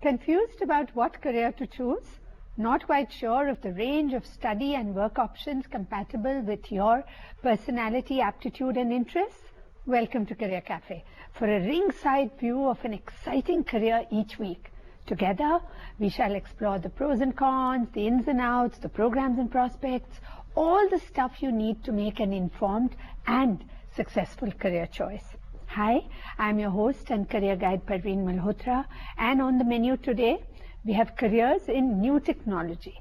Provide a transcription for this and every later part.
Confused about what career to choose? Not quite sure of the range of study and work options compatible with your personality, aptitude and interests? Welcome to Career Cafe for a ringside view of an exciting career each week. Together, we shall explore the pros and cons, the ins and outs, the programs and prospects, all the stuff you need to make an informed and successful career choice. Hi, I'm your host and career guide Pervin Malhotra, and on the menu today, we have careers in new technology.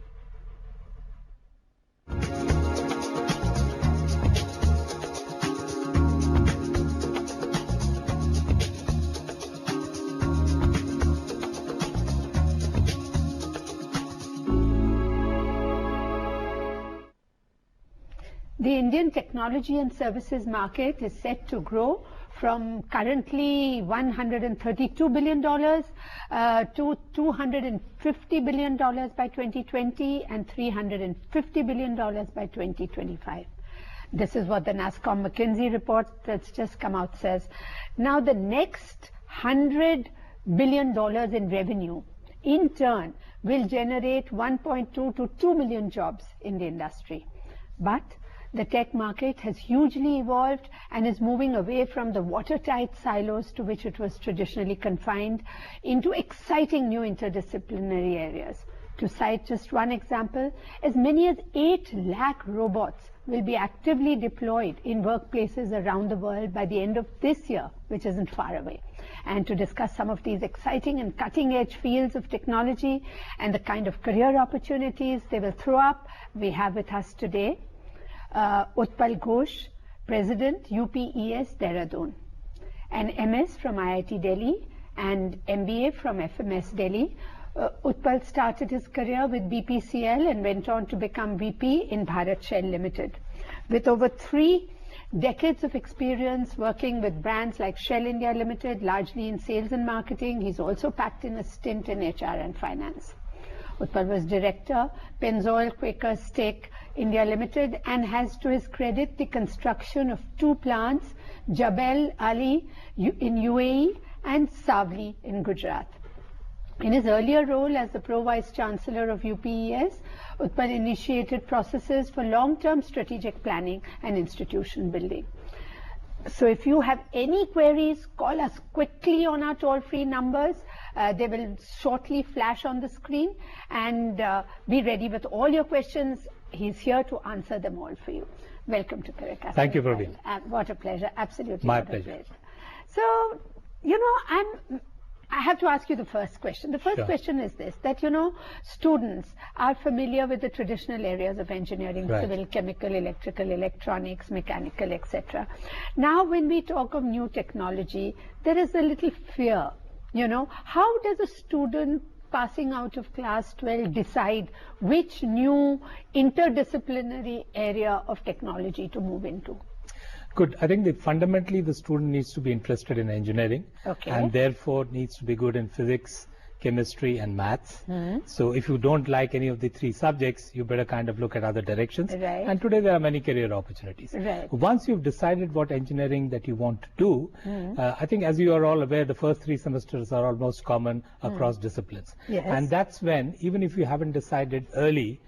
The Indian technology and services market is set to grow from currently $132 billion to $250 billion by 2020 and $350 billion by 2025. This is what the NASSCOM McKinsey report that's just come out says. Now the next $100 billion in revenue in turn will generate 1.2 to 2 million jobs in the industry. But the tech market has hugely evolved and is moving away from the watertight silos to which it was traditionally confined into exciting new interdisciplinary areas. To cite just one example, as many as 8 lakh robots will be actively deployed in workplaces around the world by the end of this year, which isn't far away. And to discuss some of these exciting and cutting-edge fields of technology and the kind of career opportunities they will throw up, we have with us today Utpal Ghosh, President, UPES Dehradun, an MS from IIT Delhi and MBA from FMS Delhi. Utpal started his career with BPCL and went on to become VP in Bharat Shell Limited. With over 3 decades of experience working with brands like Shell India Limited, largely in sales and marketing, he's also packed in a stint in HR and finance. Utpal was director, Pennzoil Quaker Steak India Limited, and has to his credit the construction of 2 plants, Jebel Ali in UAE and Savli in Gujarat. In his earlier role as the Pro-Vice Chancellor of UPES, Utpal initiated processes for long-term strategic planning and institution building. So if you have any queries, call us quickly on our toll-free numbers. They will shortly flash on the screen, and be ready with all your questions. He's here to answer them all for you. Welcome to Career Cafe. Thank you, Pervin. What a pleasure. Absolutely. My pleasure. So, you know, I have to ask you the first question. The first question is this, that, you know, students are familiar with the traditional areas of engineering, civil, chemical, electrical, electronics, mechanical, etc. Now, when we talk of new technology, there is a little fear. You know, how does a student passing out of class 12 decide which new interdisciplinary area of technology to move into? Good. I think that fundamentally the student needs to be interested in engineering, and therefore needs to be good in physics, chemistry and maths. So if you don't like any of the 3 subjects, you better kind of look at other directions. And today there are many career opportunities. Once you've decided what engineering that you want to do, I think as you are all aware, the first 3 semesters are almost common across disciplines. And that's when, even if you haven't decided early,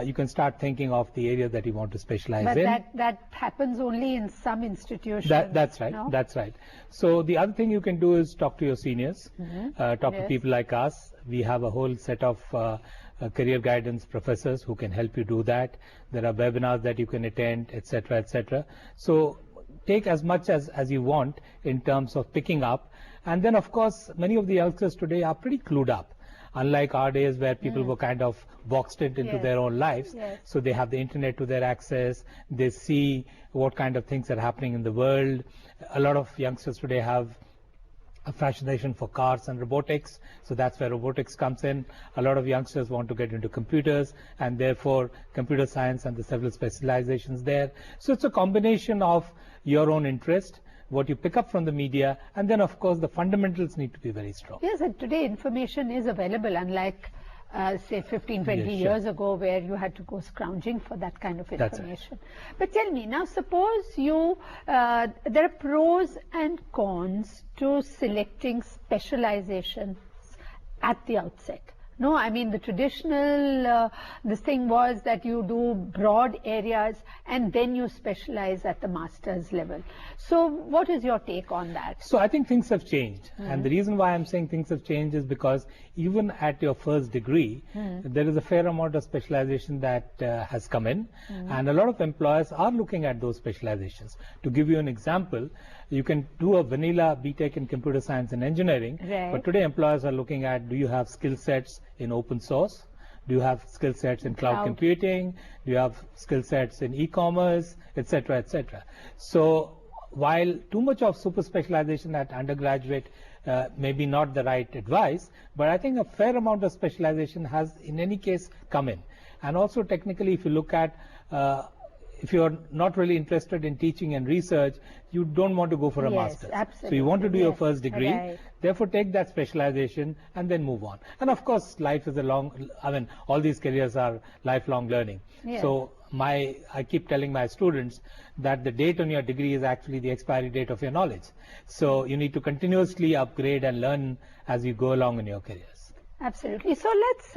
you can start thinking of the area that you want to specialize in. But that happens only in some institutions. That's right. No? That's right. So the other thing you can do is talk to your seniors, talk to people like us. We have a whole set of career guidance professors who can help you do that. There are webinars that you can attend, etc., etc. So take as much as you want in terms of picking up. And then, of course, many of the youngsters today are pretty clued up. Unlike our days where people were kind of boxed into their own lives. So they have the internet to their access. They see what kind of things are happening in the world. A lot of youngsters today have a fascination for cars and robotics. So that's where robotics comes in. A lot of youngsters want to get into computers, and therefore computer science and the several specializations there. So it's a combination of your own interest, what you pick up from the media, and then of course the fundamentals need to be very strong. Yes, and today information is available, unlike say 15, 20 years ago, where you had to go scrounging for that kind of information. But tell me, now suppose you, there are pros and cons to selecting specializations at the outset. No, I mean the traditional, this thing was that you do broad areas and then you specialize at the master's level. So what is your take on that? So I think things have changed. And the reason why I'm saying things have changed is because even at your first degree, there is a fair amount of specialization that has come in. And a lot of employers are looking at those specializations. To give you an example, you can do a vanilla BTech in computer science and engineering, but today employers are looking at, do you have skill sets in open source? Do you have skill sets in cloud computing? Do you have skill sets in e-commerce, etc., etc.? So while too much of super specialization at undergraduate may be not the right advice, but I think a fair amount of specialization has in any case come in. And also technically, if you look at if you're not really interested in teaching and research, you don't want to go for a master's. Absolutely. So you want to do your first degree, therefore take that specialization and then move on. And of course, life is a long, I mean, all these careers are lifelong learning. So I keep telling my students that the date on your degree is actually the expiry date of your knowledge. So you need to continuously upgrade and learn as you go along in your careers. Absolutely. So let's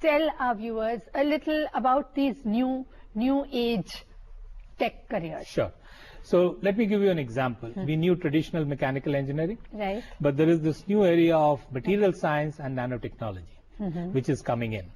tell our viewers a little about these new age tech careers. Sure. So let me give you an example. We knew traditional mechanical engineering, but there is this new area of material science and nanotechnology, which is coming in.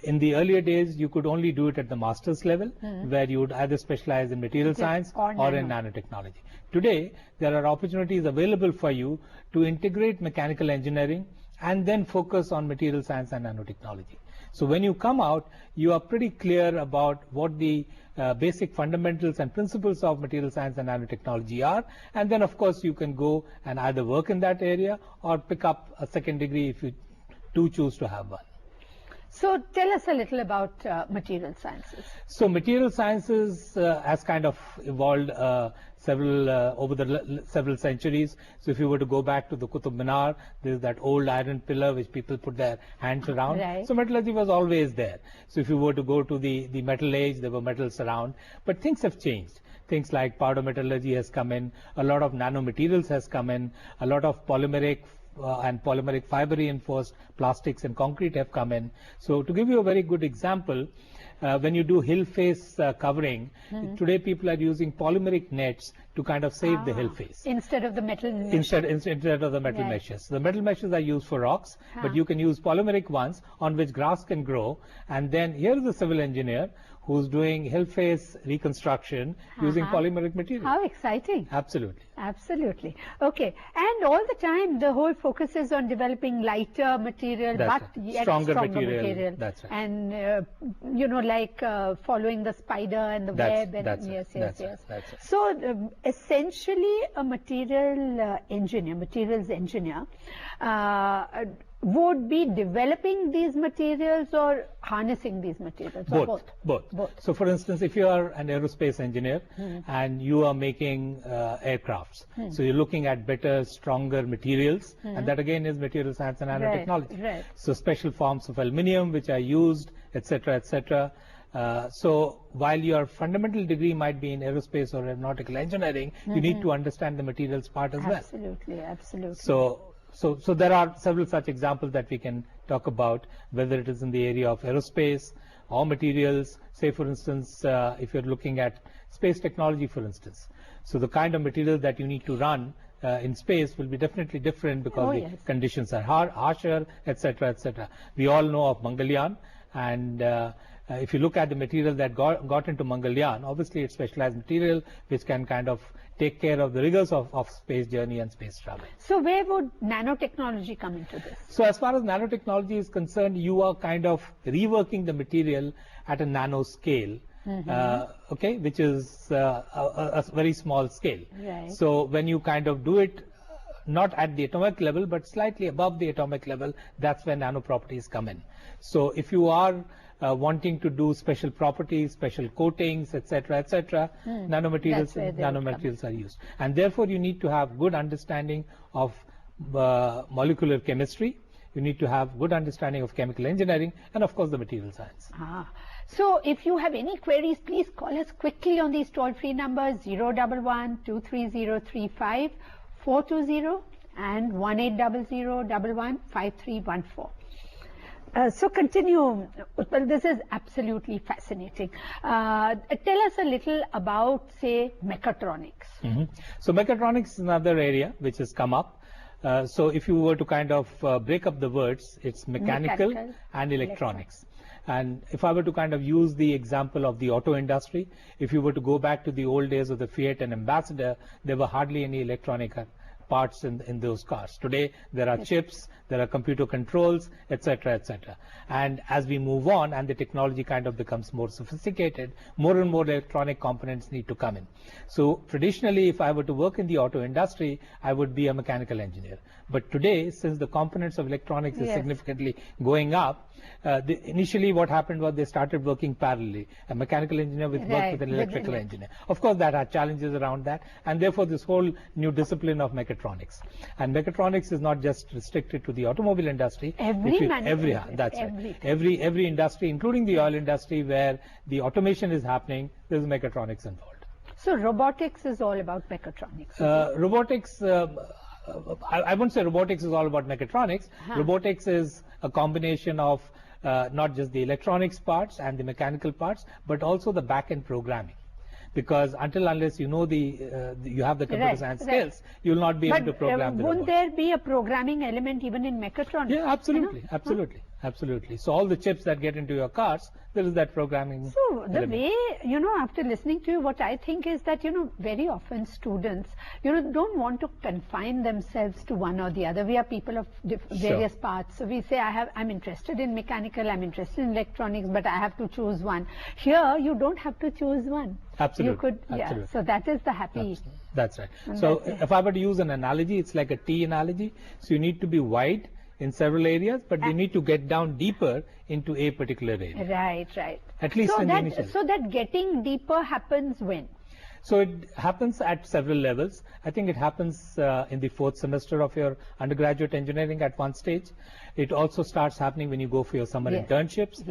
In the earlier days, you could only do it at the master's level, where you would either specialize in material science or in nanotechnology. Today, there are opportunities available for you to integrate mechanical engineering and then focus on material science and nanotechnology. So when you come out, you are pretty clear about what the basic fundamentals and principles of material science and nanotechnology are, and then of course you can go and either work in that area or pick up a second degree if you do choose to have one. So tell us a little about material sciences. So material sciences has kind of evolved over the several centuries. So if you were to go back to the Qutub Minar, there's that old iron pillar which people put their hands around. So metallurgy was always there. So if you were to go to the metal age, there were metals around. But things have changed. Things like powder metallurgy has come in, a lot of nanomaterials has come in, a lot of polymeric and polymeric fiber reinforced plastics and concrete have come in. So to give you a very good example, when you do hill face covering, today people are using polymeric nets to kind of save the hill face. Instead of the metal meshes. Instead of the metal meshes. The metal meshes are used for rocks, but you can use polymeric ones on which grass can grow. And then here is a civil engineer who's doing hill face reconstruction using polymeric material. How exciting. Absolutely. Absolutely. Okay. And all the time the whole focus is on developing lighter material, but yet stronger material. That's right. And you know, like following the spider and the web. And That's right. So essentially a materials engineer would be developing these materials or harnessing these materials? Both. So for instance, if you are an aerospace engineer and you are making aircrafts, so you're looking at better, stronger materials, and that again is material science and nanotechnology. So special forms of aluminium which are used, etc., etc. So while your fundamental degree might be in aerospace or aeronautical engineering, you need to understand the materials part as well. Absolutely. So there are several such examples that we can talk about, whether it is in the area of aerospace or materials. Say for instance, if you're looking at space technology, for instance. So the kind of material that you need to run in space will be definitely different because the conditions are harsher, etc., etc. We all know of Mangalyaan, and if you look at the material that got into Mangalyaan, obviously it's specialized material which can kind of take care of the rigors of space journey and space travel. So where would nanotechnology come into this? So as far as nanotechnology is concerned, you are kind of reworking the material at a nano scale, which is a very small scale. So when you kind of do it not at the atomic level but slightly above the atomic level, that's when nano properties come in. So if you are wanting to do special properties, special coatings, etc., etc., nanomaterials are used. And therefore you need to have good understanding of molecular chemistry, you need to have good understanding of chemical engineering, and of course the material science. So if you have any queries, please call us quickly on these toll-free numbers 011-230-35-420 and 1800115314. So continue, Utpal. This is absolutely fascinating. Tell us a little about, say, mechatronics. So mechatronics is another area which has come up. So if you were to kind of break up the words, it's mechanical and electronics. And if I were to kind of use the example of the auto industry, if you were to go back to the old days of the Fiat and Ambassador, there were hardly any electronic parts in those cars. Today, there are chips, there are computer controls, etc., etc. And as we move on and the technology kind of becomes more sophisticated, more and more electronic components need to come in. So traditionally, if I were to work in the auto industry, I would be a mechanical engineer. But today, since the components of electronics is significantly going up, initially what happened was they started working parallelly. A mechanical engineer would work with an electrical engineer. Of course, that had challenges around that, and therefore this whole new discipline of mechatronics. And mechatronics is not just restricted to the automobile industry. Every industry, including the oil industry, where the automation is happening, there's mechatronics involved. So robotics is all about mechatronics. Robotics. I wouldn't say robotics is all about mechatronics. Robotics is a combination of not just the electronics parts and the mechanical parts, but also the back-end programming. Because unless you know you have the computer science skills, you will not be able to program the robot. Won't there be a programming element even in mechatronics? Yeah, absolutely, absolutely. So all the chips that get into your cars, there is that programming. So the way, after listening to you, what I think is that, very often students, don't want to confine themselves to one or the other. We are people of various parts. So we say, I'm interested in mechanical, I'm interested in electronics, but I have to choose one. Here, you don't have to choose one. Absolutely. You could, so that is the happy. That's right. So if I were to use an analogy, it's like a T analogy. So you need to be wide in several areas, but you need to get down deeper into a particular area. Right. At least so in the initial. So that getting deeper happens when? So it happens at several levels. I think it happens in the 4th semester of your undergraduate engineering at one stage. It also starts happening when you go for your summer internships.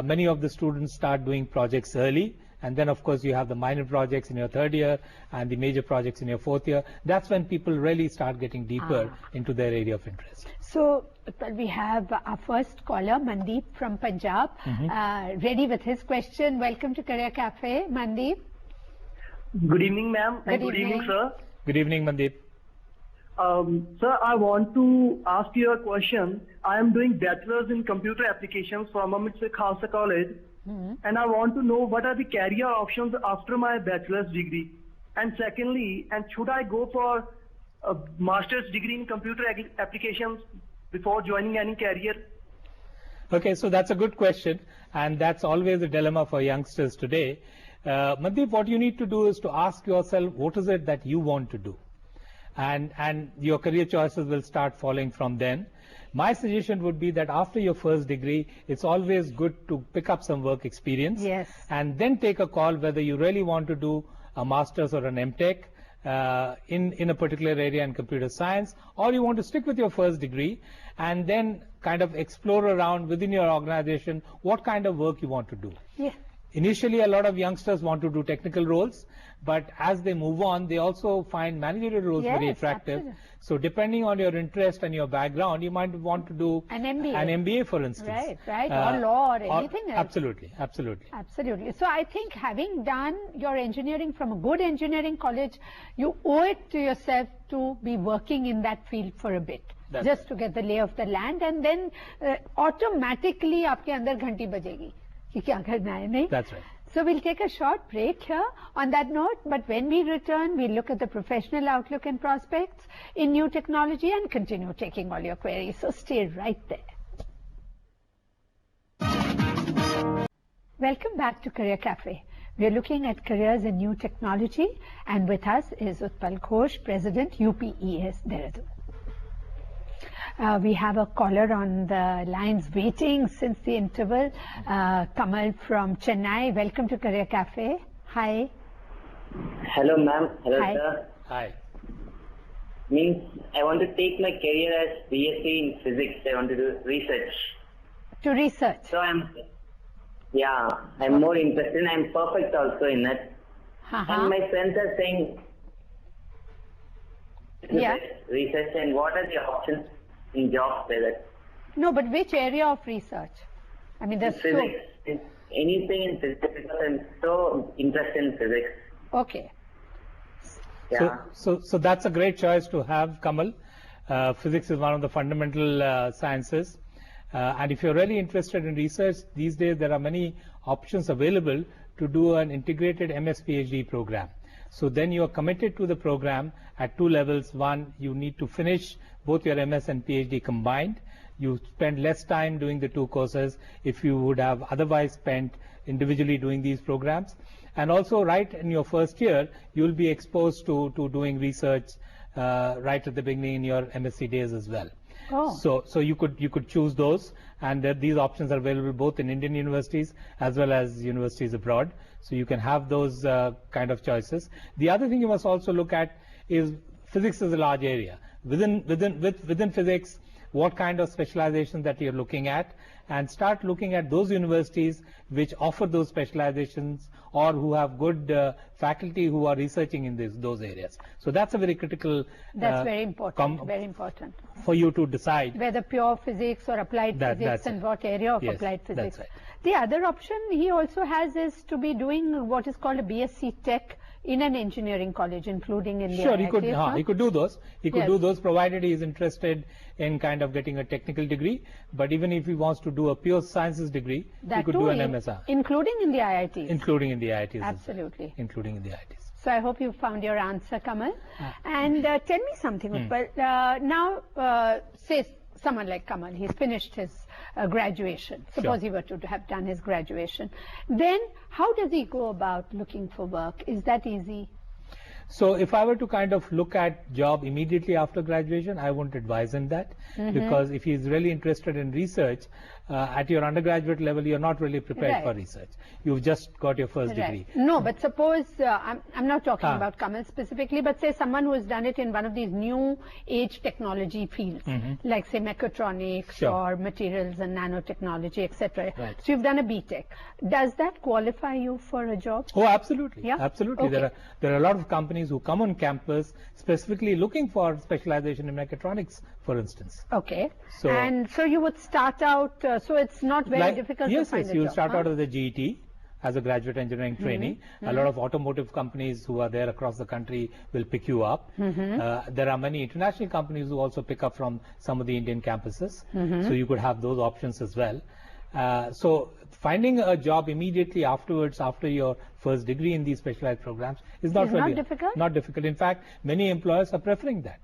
Many of the students start doing projects early. And then, of course, you have the minor projects in your 3rd year and the major projects in your 4th year. That's when people really start getting deeper into their area of interest. So we have our first caller, Mandeep from Punjab, ready with his question. Welcome to Career Cafe, Mandeep. Good evening, ma'am. And good evening, sir. Good evening, Mandeep. Sir, I want to ask you a question. I am doing bachelor's in computer applications from Ms Khalsa College. And I want to know what are the career options after my bachelor's degree. And secondly, should I go for a master's degree in computer applications before joining any career? Okay, so that's a good question, and that's always a dilemma for youngsters today. Mandeep, what you need to do is to ask yourself, what is it that you want to do? And your career choices will start falling from then. My suggestion would be that after your first degree, it's always good to pick up some work experience and then take a call whether you really want to do a master's or an MTech in a particular area in computer science, or you want to stick with your first degree and then kind of explore around within your organization what kind of work you want to do. Initially, a lot of youngsters want to do technical roles, but as they move on, they also find managerial roles very attractive. So depending on your interest and your background, you might want to do an MBA, for instance. Or law or anything else. Absolutely. So I think having done your engineering from a good engineering college, you owe it to yourself to be working in that field for a bit. Just to get the lay of the land, and then automatically aapke andar ghanti bajegi. That's right. So we'll take a short break here on that note, but when we return, we'll look at the professional outlook and prospects in new technology and continue taking all your queries. So stay right there. Welcome back to Career Cafe. We're looking at careers in new technology, and with us is Utpal Ghosh, President, UPES Dehradun. We have a caller on the lines waiting since the interval. Kamal from Chennai. Welcome to Career Cafe. Hi. Hello, ma'am. Hello, sir. Hi. I want to take my career as BSc in physics. I want to do research. To research? So I'm more interested, and I'm perfect also in it. And my friends are saying, Yeah. research, and what are the options in jobs there? No, but which area of research? I mean, there's Physics. Anything in physics, because I'm so interested in physics. Okay. Yeah. So that's a great choice to have, Kamal. Physics is one of the fundamental sciences. And if you're really interested in research, these days there are many options available to do an integrated MS PhD program. So then you are committed to the program at two levels. One, you need to finish both your MS and PhD combined. You spend less time doing the two courses if you would have otherwise spent individually doing these programs. And also right in your first year, you will be exposed to doing research right at the beginning in your MSc days as well. Oh. So you could choose those, and these options are available both in Indian universities as well as universities abroad. So you can have those kind of choices. The other thing you must also look at is physics is a large area. Within physics, what kind of specialization that you're looking at, and start looking at those universities which offer those specializations or who have good faculty who are researching in those areas. So that's a very critical. That's very important. Very important. For you to decide whether pure physics or applied physics and what area of applied physics. That's right. The other option he also has is to be doing what is called a BSc Tech in an engineering college, including in the Sure, IITs, he could do those. He could do those, provided he is interested in kind of getting a technical degree. But even if he wants to do a pure sciences degree, he could do an MSR. Including in the IITs. Including in the IITs. Absolutely. Including in the IITs. So I hope you found your answer, Kamal. And tell me something, Utpal. Now, say someone like Kamal, he's finished his graduation. Suppose he were to have done his graduation. Then how does he go about looking for work? Is that easy? So if I were to kind of look at job immediately after graduation, I won't advise him that, because if he's really interested in research, at your undergraduate level, you're not really prepared for research. You've just got your first degree. No, but suppose, I'm not talking about Kamal specifically, but say someone who has done it in one of these new age technology fields, like say Mechatronics or materials and nanotechnology, etc. So you've done a BTech. Does that qualify you for a job? Oh, absolutely. Yeah? Absolutely. Okay. There are a lot of companies who come on campus specifically looking for specialization in mechatronics, for instance. Okay. So you would start out, so it's not very difficult to find a job. You start out as a GET, as a graduate engineering trainee. A lot of automotive companies who are there across the country will pick you up. There are many international companies who also pick up from some of the Indian campuses. So you could have those options as well. So finding a job immediately afterwards, after your first degree in these specialized programs, is not difficult. Not difficult. In fact, many employers are preferring that.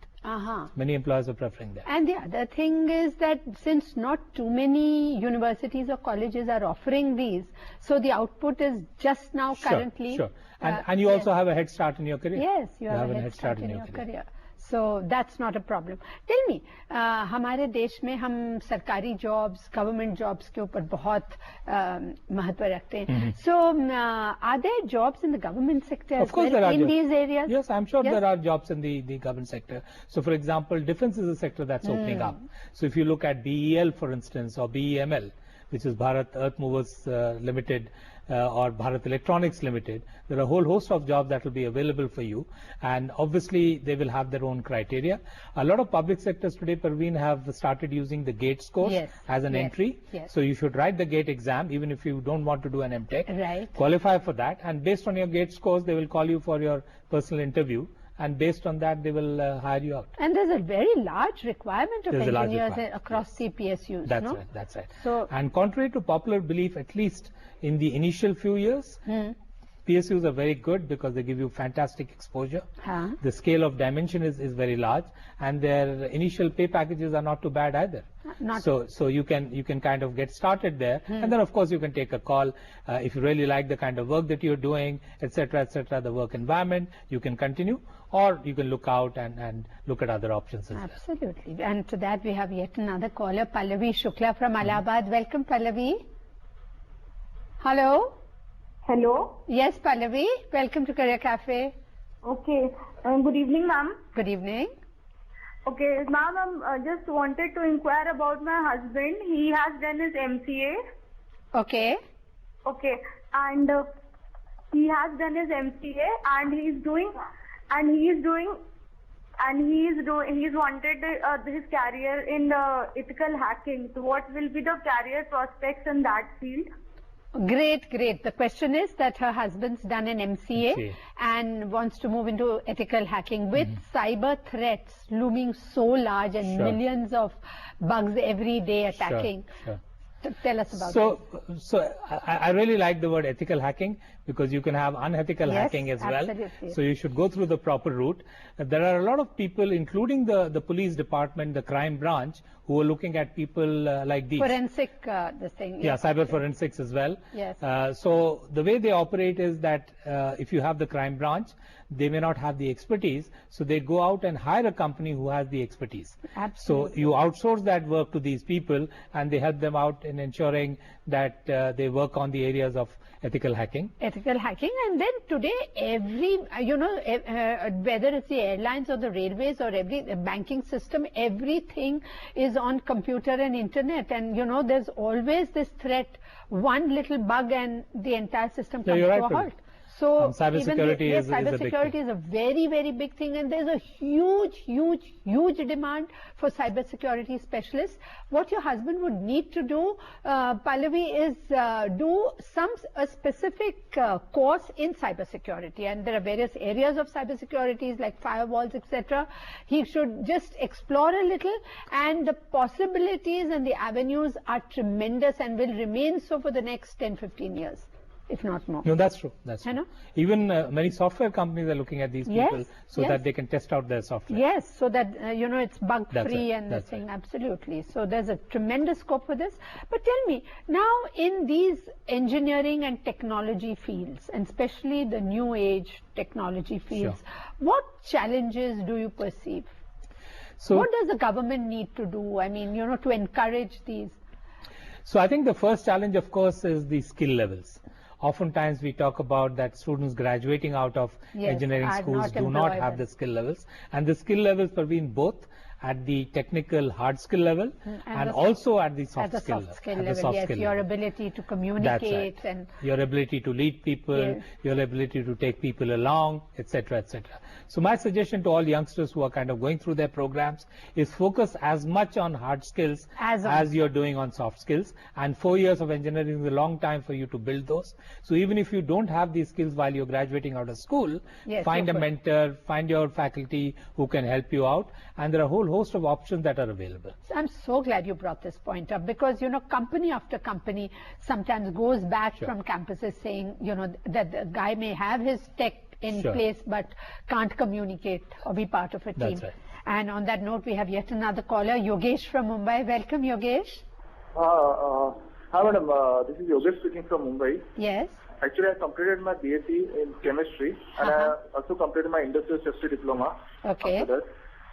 Many employers are preferring that. And the other thing is that since not too many universities or colleges are offering these, so the output is just now currently. Sure. And you also have a head start in your career. Yes, you have a head start in your career. So that's not a problem. Tell me, हमारे देश में हम सरकारी jobs, government jobs के ऊपर बहुत महत्व रखते हैं. So are there jobs in the government sector as well in these areas? Yes, I'm sure there are jobs in the government sector. So for example, defense is a sector that's opening up. So if you look at BEL, for instance, or BEML, which is Bharat Earth Movers Limited, or Bharat Electronics Limited, there are a whole host of jobs that will be available for you, and obviously they will have their own criteria. A lot of public sectors today, Pervin, have started using the GATE scores as an entry. So you should write the GATE exam even if you don't want to do an MTech. Qualify for that, and based on your GATE scores they will call you for your personal interview, and based on that they will hire you out. And there's a very large requirement of engineers across CPSUs. That's right. So, and contrary to popular belief, at least in the initial few years, PSUs are very good because they give you fantastic exposure. The scale of dimension is very large, and their initial pay packages are not too bad either. So you can kind of get started there, and then of course you can take a call if you really like the kind of work that you're doing, etc., the work environment. You can continue, or you can look out and look at other options as well. Absolutely. And to that we have yet another caller, Pallavi Shukla from Allahabad. Welcome, Pallavi. Hello. Hello. Yes, Pallavi. Welcome to Career Cafe. Okay. Good evening, ma'am. Good evening. Okay, ma'am, I just wanted to inquire about my husband. He has done his MCA. Okay. Okay, and he has done his MCA, and he is doing and he's wanted his career in the ethical hacking. So what will be the career prospects in that field? Great, great. The question is that her husband's done an MCA and wants to move into ethical hacking. With cyber threats looming so large and millions of bugs every day attacking, tell us about it. So I really like the word ethical hacking, because you can have unethical hacking as well. Absolutely. So you should go through the proper route. There are a lot of people, including the police department, the crime branch, who are looking at people like these. Forensic, this thing. Yeah, cyber forensics as well. Yes. So the way they operate is that if you have the crime branch, they may not have the expertise, so they go out and hire a company who has the expertise. Absolutely. So you outsource that work to these people, and they help them out in ensuring that they work on the areas of ethical hacking. Ethical hacking, and then today every, whether it's the airlines or the railways or the banking system, everything is on computer and internet, and there's always this threat, one little bug and the entire system comes to a halt. So cybersecurity is a big thing. Is a very, very big thing, and there's a huge demand for cybersecurity specialists. What your husband would need to do, Pallavi, is do a specific course in cybersecurity, and there are various areas of cybersecurity like firewalls, etc. He should just explore a little, and the possibilities and the avenues are tremendous and will remain so for the next 10-15 years. If not more. No, that's true. That's true. Even many software companies are looking at these people so that they can test out their software. Yes, so that it's bug free and this thing. Absolutely. So there's a tremendous scope for this. But tell me, now in these engineering and technology fields, and especially the new age technology fields, what challenges do you perceive? So what does the government need to do? I mean, to encourage these. So I think the first challenge, of course, is the skill levels. Oftentimes we talk about that students graduating out of engineering schools do not have the skill levels, and the skill levels are being both at the technical hard skill level and also at the soft skill level. Yes, your ability to communicate and your ability to lead people, your ability to take people along, etc., etc. So my suggestion to all youngsters who are kind of going through their programs is focus as much on hard skills as you're doing on soft skills, and 4 years of engineering is a long time for you to build those. So even if you don't have these skills while you're graduating out of school, find a mentor, find your faculty who can help you out, and there are a whole host of options that are available. I'm so glad you brought this point up, because company after company sometimes goes back from campuses saying that the guy may have his tech in place but can't communicate or be part of a team. That's right. And on that note, we have yet another caller, Yogesh from Mumbai. Welcome, Yogesh. Hi madam, this is Yogesh speaking from Mumbai. Yes. Actually, I completed my BSc in chemistry and I also completed my industrial safety diploma. Okay. After that,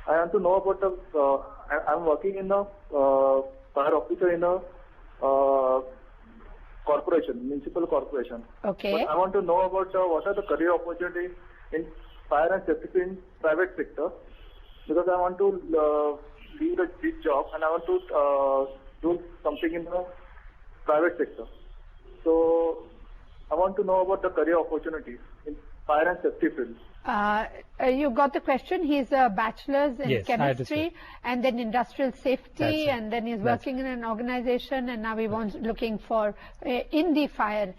I want to know about the. I'm working in the fire officer in a corporation, municipal corporation. Okay. But I want to know about what are the career opportunities in fire and safety in private sector, because I want to leave this job and I want to do something in the private sector. So I want to know about the career opportunities in fire and safety fields. You got the question. He's a bachelor's in chemistry and then industrial safety, and then he's working in an organization, and now he wants looking for in the fire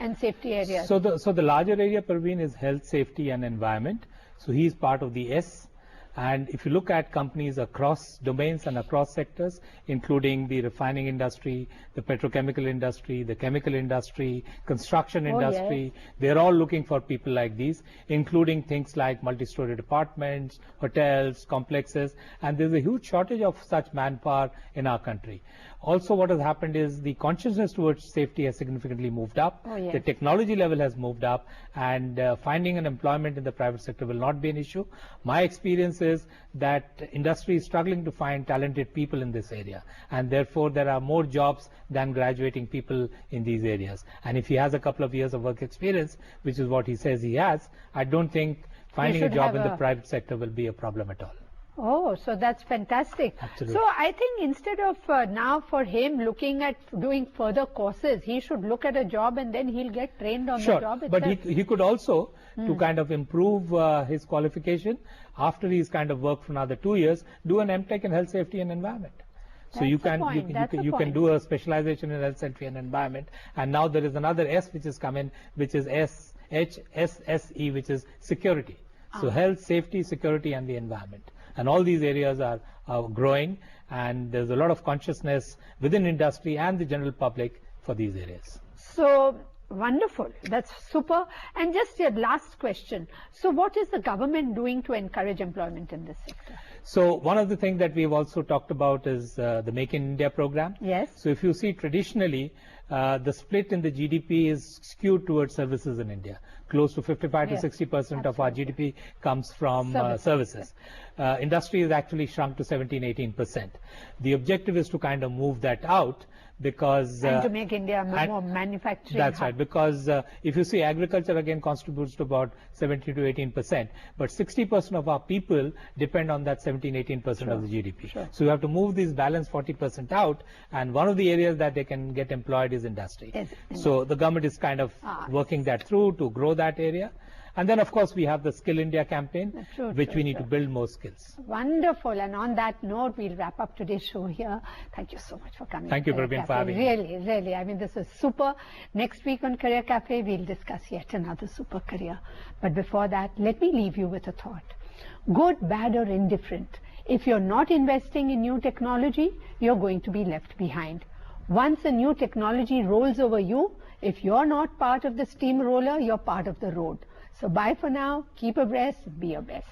and safety area. So the larger area, Pervin, is health, safety and environment. So he's part of the S. And if you look at companies across domains and across sectors, including the refining industry, the petrochemical industry, the chemical industry, construction industry, they're all looking for people like these, including things like multi-story apartments, hotels, complexes, and there's a huge shortage of such manpower in our country. Also, what has happened is the consciousness towards safety has significantly moved up. The technology level has moved up, and finding an employment in the private sector will not be an issue. My experience is that industry is struggling to find talented people in this area, and therefore there are more jobs than graduating people in these areas. And if he has a couple of years of work experience, which is what he says he has, I don't think finding a job in the private sector will be a problem at all. Oh, so that's fantastic. Absolutely. So I think instead of now for him looking at doing further courses, he should look at a job and then he'll get trained on the job itself. But he could also, to kind of improve his qualification, after he's kind of worked for another 2 years, do an MTech in health, safety and environment. So you can do a specialization in health, safety and environment. And now there is another S which is come in, which is HSSE, which is security. So health, safety, security and the environment. And all these areas are growing, and there's a lot of consciousness within industry and the general public for these areas. So wonderful. That's super. And just your last question. So what is the government doing to encourage employment in this sector? So one of the things that we've also talked about is the Make in India program. Yes. So if you see traditionally, the split in the GDP is skewed towards services in India. Close to 55 to 60% of our GDP comes from services. Industry is actually shrunk to 17-18%. The objective is to kind of move that out, because and to make India more manufacturing. That's right, because if you see, agriculture again contributes to about 17 to 18%, but 60% of our people depend on that 17-18% of the GDP. Sure. So you have to move this balance 40% out, and one of the areas that they can get employed is industry. Yes. So the government is kind of working that through to grow that area. And then, of course, we have the Skill India campaign, which we need to build more skills. Wonderful. And on that note, we'll wrap up today's show here. Thank you so much for coming. Thank you, Pervin, for having me. Really. I mean, this is super. Next week on Career Cafe, we'll discuss yet another super career. But before that, let me leave you with a thought. Good, bad, or indifferent, if you're not investing in new technology, you're going to be left behind. Once a new technology rolls over you, if you're not part of the steamroller, you're part of the road. So bye for now, keep abreast, be your best.